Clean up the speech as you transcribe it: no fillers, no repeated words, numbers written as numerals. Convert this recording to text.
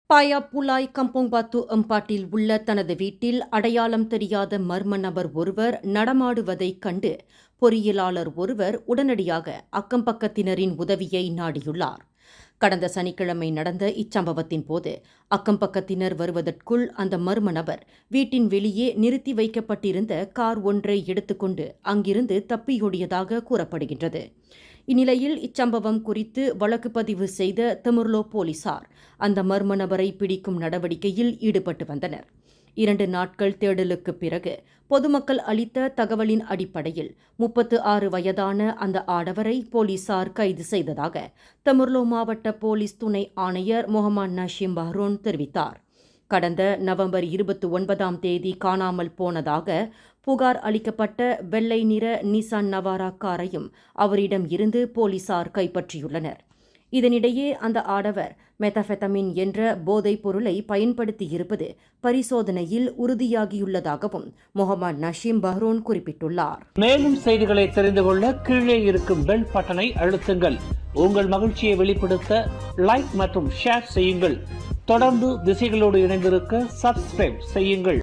பாயாப்புலாய் கம்போங்பாத்து எம்பாட்டில் உள்ள தனது வீட்டில் அடையாளம் தெரியாத மர்ம நபர் ஒருவர் நடமாடுவதைக் கண்டு பொறியியலாளர் ஒருவர் உடனடியாக அக்கம்பக்கத்தினரின் உதவியை நாடியுள்ளார். கடந்த சனிக்கிழமை நடந்த இச்சம்பவத்தின் போது அக்கம்பக்கத்தினர் வருவதற்குள் அந்த மர்ம நபர் வீட்டின் வெளியே நிறுத்தி வைக்கப்பட்டிருந்த கார் ஒன்றை எடுத்துக்கொண்டு அங்கிருந்து தப்பியோடியதாக கூறப்படுகின்றது. இந்நிலையில் இச்சம்பவம் குறித்து வழக்கு பதிவு செய்த தெமுர்லோ போலீசார் அந்த மர்ம நபரை பிடிக்கும் நடவடிக்கையில் ஈடுபட்டு வந்தனர். 2 நாட்கள் தேடலுக்கு பிறகு பொதுமக்கள் அளித்த தகவலின் அடிப்படையில் 36 வயதான அந்த ஆடவரை போலீசார் கைது செய்ததாக தெமுர்லோ மாவட்ட போலீஸ் துணை ஆணையர் முகமது நஷீம் பஹ்ரோன் தெரிவித்தார். கடந்த நவம்பர் 29ஆம் தேதி காணாமல் போனதாக புகார் அளிக்கப்பட்ட வெள்ளை நிற நிசான் நவாரா காரையும் அவரிடம் இருந்து போலீசார் கைப்பற்றியுள்ளனர். இதனிடையே அந்த ஆடவர் மெத்தபெத்தமின் என்ற போதைப் பொருளை பயன்படுத்தியிருப்பது பரிசோதனையில் உறுதியாகியுள்ளதாகவும் முகமது நஷீம் பஹ்ரோன் குறிப்பிட்டுள்ளார். மேலும் செய்திகளை தெரிந்து கொள்ள கீழே இருக்கும் பெல் பட்டனை அழுத்துங்கள். உங்கள் மகிழ்ச்சியை வெளிப்படுத்த லைக் மற்றும் ஷேர் செய்யுங்கள். தொடர்ந்து திசைகளோடு இணைந்திருக்க சப்ஸ்கிரைப் செய்யுங்கள்.